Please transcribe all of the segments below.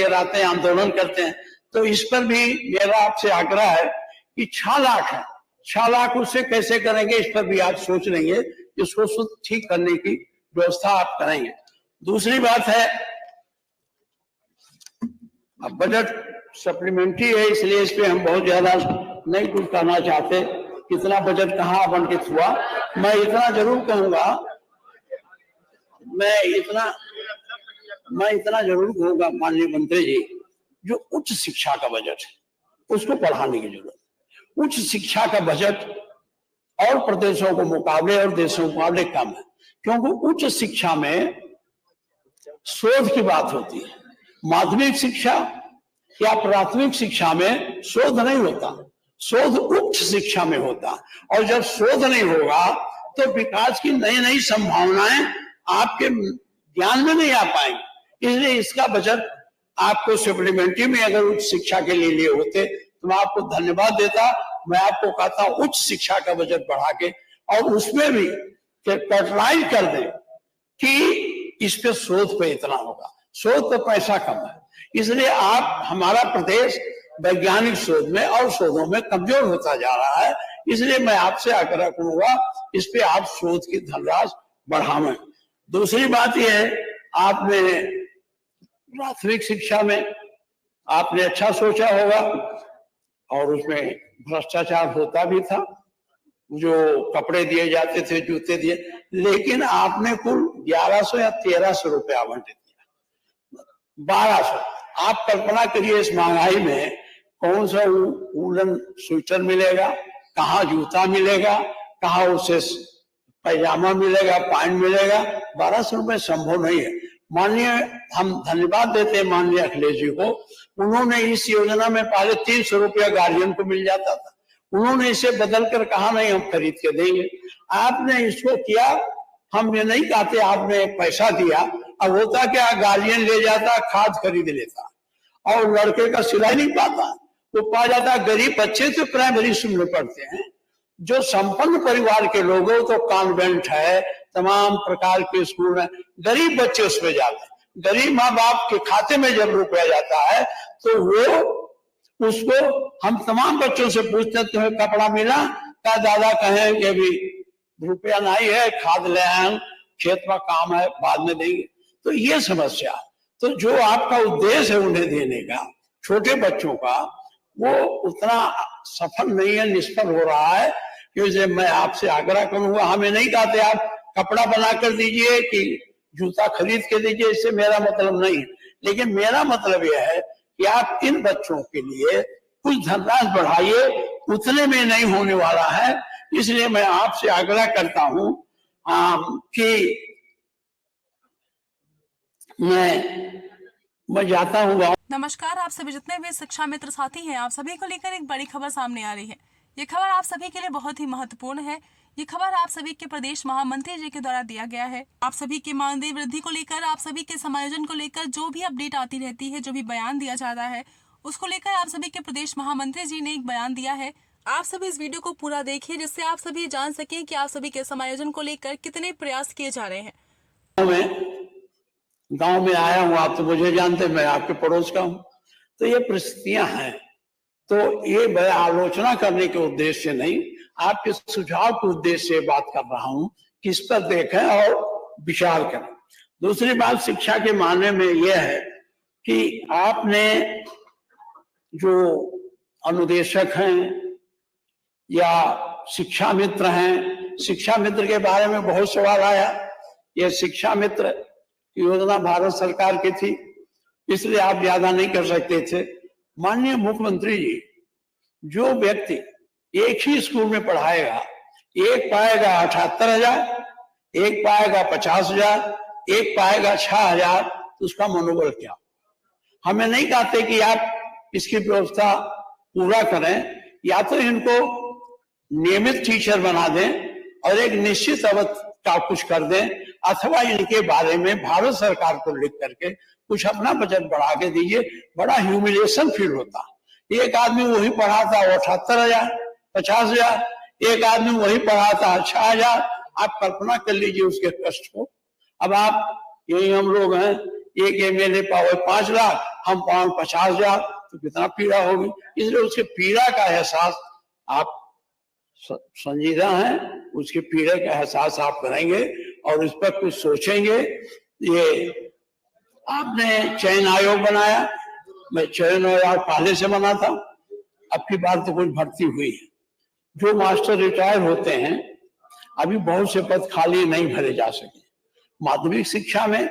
लेकर आते हैं, आंदोलन करते हैं। तो इस पर भी मेरा आपसे आग्रह है कि चालाक है, चालाक उससे कैसे करेंगे, इस पर भी आप सोच लेंगे, इसको ठीक करने की व्यवस्था आप करेंगे। दूसरी बात है, अब बजट सप्लीमेंट्री है, इसलिए इस पे हम बहुत ज्यादा नहीं कुछ कहना चाहते, कितना बजट कहाँ आवंटित हुआ। मैं इतना जरूर कहूंगा, मैं इतना जरूर कहूंगा माननीय मंत्री जी, जो उच्च शिक्षा का बजट है उसको बढ़ाने की जरूरत है। उच्च शिक्षा का बजट और प्रदेशों को मुकाबले और देशों के मुकाबले कम है, क्योंकि उच्च शिक्षा में शोध की बात होती है। माध्यमिक शिक्षा या प्राथमिक शिक्षा में शोध नहीं होता, शोध उच्च शिक्षा में होता। और जब शोध नहीं होगा तो विकास की नई नई संभावनाएं आपके ज्ञान में नहीं आ पाएंगी। इसलिए इसका बजट आपको सप्लीमेंट्री में अगर उच्च शिक्षा के लिए होते तो मैं आपको धन्यवाद देता। मैं आपको कहता हूं उच्च शिक्षा का बजट बढ़ा के और उसमें भी कैटेगराइज कर दें कि इस पे शोध पे इतना होगा, शोध पे पैसा कम है, इसलिए आप हमारा प्रदेश वैज्ञानिक शोध में और शोधों में कमजोर होता जा रहा है। इसलिए मैं आपसे आग्रह करूंगा इस पे आप शोध की धनराशि बढ़ावें। दूसरी बात यह है, आपने प्राथमिक शिक्षा में आपने अच्छा सोचा होगा और उसमें भ्रष्टाचार होता भी था, जो कपड़े दिए जाते थे, जूते दिए, लेकिन आपने कुल 1100 या 1300 रुपए आवंटित किया, 1200। आप कल्पना करिए इस महंगाई में कौन सा वूलन स्वेटर मिलेगा, कहाँ जूता मिलेगा, कहाँ उसे पैजामा मिलेगा, पैंट मिलेगा। 1200 रुपए संभव नहीं है। माननीय हम धन्यवाद देते हैं माननीय अखिलेश जी को, उन्होंने इस योजना में पहले 300 रुपया गार्जियन को मिल जाता था, उन्होंने इसे बदल कर कहा नहीं हम खरीद के देंगे। आपने इसको किया, हम ये नहीं कहते आपने पैसा दिया। अब होता क्या, गार्जियन ले जाता, खाद खरीद लेता और लड़के का सिलाई नहीं पाता, तो पा जाता गरीब बच्चे तो प्राइमरी स्कूल में पढ़ते हैं। जो संपन्न परिवार के लोग हो तो कॉन्वेंट है, तमाम प्रकार के स्कूल हैं, गरीब बच्चे उसमें जाते हैं। गरीब माँ बाप के खाते में जब रुपया जाता है तो वो उसको हम तमाम बच्चों से पूछते हैं तुम्हें कपड़ा मिला, क्या दादा कहें कि अभी रुपया नहीं है, खाद ले आए, खेत में काम है, बाद में देंगे। तो ये समस्या, तो जो आपका उद्देश्य है उन्हें देने का, छोटे बच्चों का, वो उतना सफल नहीं है, निष्फल हो रहा है। क्योंकि मैं आपसे आग्रह करूंगा, हमें नहीं कहते आप कपड़ा बना कर दीजिए कि जूता खरीद के दीजिए, इससे मेरा मतलब नहीं है, लेकिन मेरा मतलब यह है कि आप इन बच्चों के लिए कुछ धनराशि बढ़ाइए, उतने में नहीं होने वाला है। इसलिए मैं आपसे आग्रह करता हूं कि मैं जाता हूँ। नमस्कार, आप सभी जितने भी शिक्षा मित्र साथी हैं, आप सभी को लेकर एक बड़ी खबर सामने आ रही है। ये खबर आप सभी के लिए बहुत ही महत्वपूर्ण है। ये खबर आप सभी के प्रदेश महामंत्री जी के द्वारा दिया गया है। आप सभी के मानदेय वृद्धि को लेकर, आप सभी के समायोजन को लेकर जो भी अपडेट आती रहती है, जो भी बयान दिया जाता है, उसको लेकर आप सभी के प्रदेश महामंत्री जी ने एक बयान दिया है। आप सभी इस वीडियो को पूरा देखिए, जिससे आप सभी जान सकें कि आप सभी के समायोजन को लेकर कितने प्रयास किए जा रहे हैं। गांव में आया हूँ, आप तो मुझे जानते हैं, मैं आपके पड़ोस का हूँ। तो ये परिस्थितियां हैं, तो ये मैं आलोचना करने के उद्देश्य से नहीं, आपके सुझाव के उद्देश्य से बात कर रहा हूं कि इस पर देखें और विचार करें। दूसरी बात शिक्षा के मामले में यह है कि आपने जो अनुदेशक हैं या शिक्षा मित्र हैं, शिक्षा मित्र के बारे में बहुत सवाल आया। यह शिक्षा मित्र योजना भारत सरकार की थी, इसलिए आप ज्यादा नहीं कर सकते थे। माननीय मुख्यमंत्री जी, जो व्यक्ति एक ही स्कूल में पढ़ाएगा, एक पाएगा 78,000, एक पाएगा 50,000, एक पाएगा 6,000, तो उसका मनोबल क्या? हमें नहीं कहते कि आप इसकी व्यवस्था पूरा करें, या तो इनको नियमित टीचर बना दें और एक निश्चित अवधि का कुछ कर दें, अथवा इनके बारे में भारत सरकार को लिख करके कुछ अपना बजट बढ़ा के दीजिए। बड़ा ह्यूमिलिएशन फील होता। एक आदमी वही पढ़ाता 78,000, 50,000, एक आदमी वही पढ़ाता 6,000। आप कल्पना कर लीजिए उसके कष्ट को। अब आप यही हम लोग हैं, एक MLA पावे 5 लाख, हम पावे 50,000, तो कितना पीड़ा होगी। इसलिए उसके पीड़ा का एहसास आप संजीदा हैं, उसके पीड़ा का एहसास आप करेंगे और इस पर कुछ सोचेंगे। ये आपने चयन आयोग बनाया, मैं चयन आयोग पहले से बना था, अब की बार तो कुछ भर्ती हुई है। जो मास्टर रिटायर होते हैं, अभी बहुत से पद खाली नहीं भरे जा सके माध्यमिक शिक्षा में।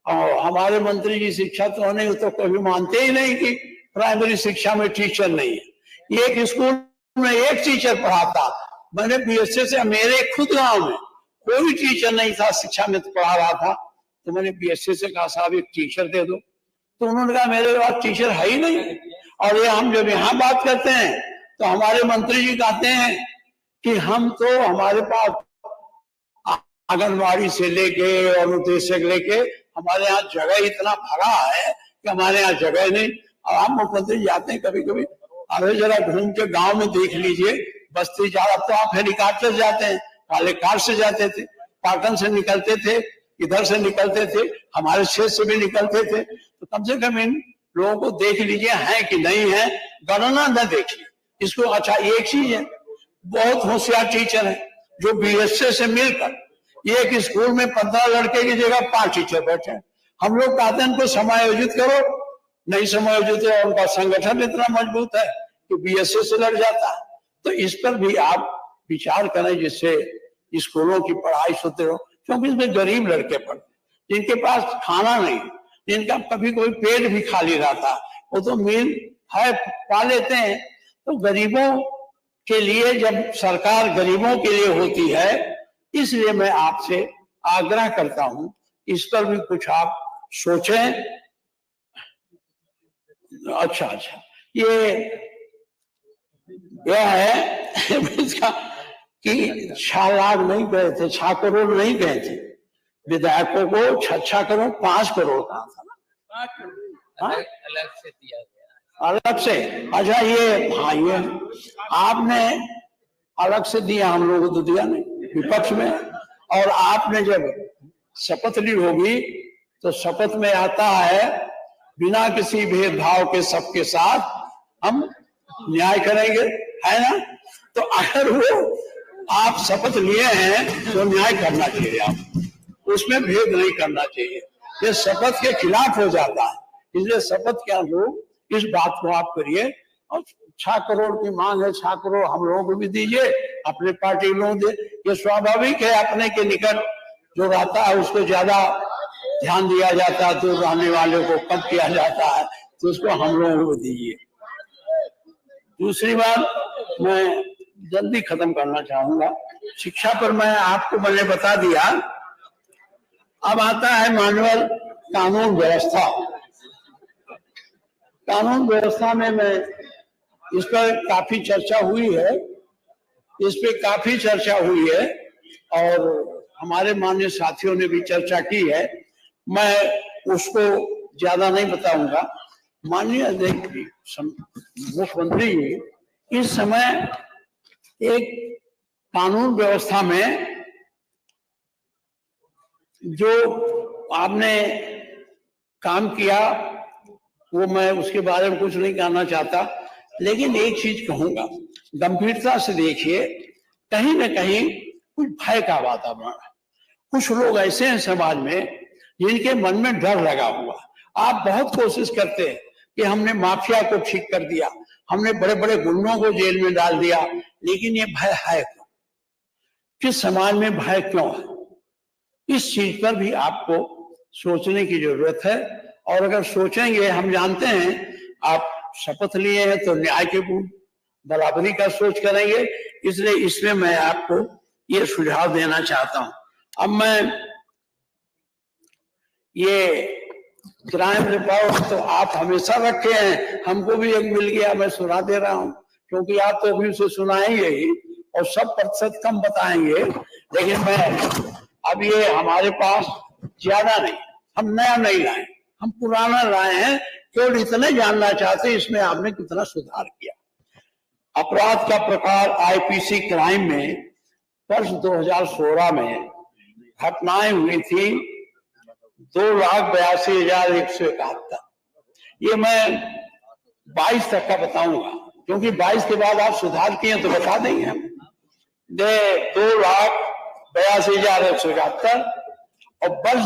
और हमारे मंत्री जी शिक्षा तो नहीं, तो कभी मानते ही नहीं कि प्राइमरी शिक्षा में टीचर नहीं है। एक स्कूल में एक टीचर पढ़ाता, मैंने BSS से, मेरे खुद गांव में कोई टीचर नहीं था शिक्षा में तो पढ़ा रहा था, तो मैंने BSS से कहा साहब एक टीचर दे दो, तो उन्होंने कहा मेरे पास टीचर है ही नहीं। और ये हम जब यहाँ बात करते हैं तो हमारे मंत्री जी कहते हैं कि हम तो हमारे पास आंगनबाड़ी से लेके और उद्देश्य लेके हमारे यहाँ जगह इतना भरा है कि हमारे यहाँ जगह नहीं। और हम मुख्यमंत्री जाते हैं कभी कभी, अरे जरा घूम के गांव में देख लीजिए, बस्ती जा रहा तो आप हेलीकॉप्टर जाते हैं, पहले कार से जाते थे, पाटन से निकलते थे, इधर से निकलते थे, हमारे क्षेत्र से भी निकलते थे। तो कम से कम इन लोगों को देख लीजिए है कि नहीं है, गणना न देखिए इसको। अच्छा एक चीज है, बहुत होशियार टीचर है जो BSS से मिलकर एक स्कूल में 15 लड़के की जगह 5 टीचर बैठे हैं। हम लोग कहते हैं उनको समायोजित करो, नहीं समायोजित है, उनका संगठन इतना मजबूत है कि BSS से लड़ जाता है। तो इस पर भी आप विचार करें जिससे स्कूलों की पढ़ाई सुधरे हो, क्योंकि इसमें गरीब लड़के पढ़ते जिनके पास खाना नहीं, जिनका कभी कोई पेट भी खाली रहता, वो तो मील है पा लेते हैं। तो गरीबों के लिए, जब सरकार गरीबों के लिए होती है, इसलिए मैं आपसे आग्रह करता हूं इस पर भी कुछ आप सोचें। अच्छा ये है इसका कि 6 लाख नहीं गए थे, 6 करोड़ नहीं गए थे विधायकों को, 6 करोड़ 5 करोड़ कहा था ना, अलग से दिया गया, अलग से। अच्छा ये हाँ, ये आपने अलग से दिया, हम लोगों को तो दिया नहीं विपक्ष में। और आपने जब शपथ ली होगी तो शपथ में आता है बिना किसी भेदभाव के सबके साथ हम न्याय करेंगे, है ना। तो अगर वो आप शपथ लिए हैं तो न्याय करना चाहिए, आप उसमें भेद नहीं करना चाहिए, ये शपथ के खिलाफ हो जाता है। इसलिए शपथ के अनुरूप इस बात को आप करिए। और 6 करोड़ की मांग है, 6 करोड़ हम लोगों को भी दीजिए, अपने पार्टी लोगों दे, ये स्वाभाविक है। अपने के निकट जो रहता है उसको ज्यादा ध्यान दिया जाता है, दूर रहने वाले को कम किया जाता है, तो उसको हम लोगों को दीजिए। दूसरी बात मैं जल्दी खत्म करना चाहूंगा, शिक्षा पर मैंने बता दिया। अब आता है मानव कानून व्यवस्था। कानून व्यवस्था में मैं इस पर काफी चर्चा हुई है, और हमारे माननीय साथियों ने भी चर्चा की है, मैं उसको ज्यादा नहीं बताऊंगा। माननीय मुख्यमंत्री जी इस समय एक कानून व्यवस्था में जो आपने काम किया वो मैं उसके बारे में कुछ नहीं कहना चाहता, लेकिन एक चीज कहूंगा, गंभीरता से देखिए, कहीं न कहीं कुछ भय का वातावरण है। कुछ लोग ऐसे हैं समाज में जिनके मन में डर लगा हुआ। आप बहुत कोशिश करते हैं कि हमने माफिया को ठीक कर दिया, हमने बड़े बड़े गुंडों को जेल में डाल दिया, लेकिन ये भय है क्यों? किस समाज में भय क्यों है? इस चीज पर भी आपको सोचने की जरूरत है। और अगर सोचेंगे, हम जानते हैं आप शपथ लिए हैं तो न्याय के बराबरी का सोच करेंगे, इसलिए इसमें मैं आपको ये सुझाव देना चाहता हूं। अब मैं ये क्राइम रिपोर्ट तो आप हमेशा रखे हैं, हमको भी एक मिल गया, मैं सुना दे रहा हूं, क्योंकि आप तो अभी उसे सुनाएंगे ही और 100% कम बताएंगे, लेकिन मैं अब ये हमारे पास ज्यादा नहीं, हम नया नहीं लाए, हम पुराना लाए हैं, केवल इतने जानना चाहते इसमें आपने कितना सुधार किया। अपराध का प्रकार IPC क्राइम में वर्ष 2016 में घटनाएं हुई थी 2,82,171। ये मैं 22 तक का बताऊंगा, क्योंकि 22 के बाद आप सुधार किए तो बता देंगे हम। 2,82,171 और वर्ष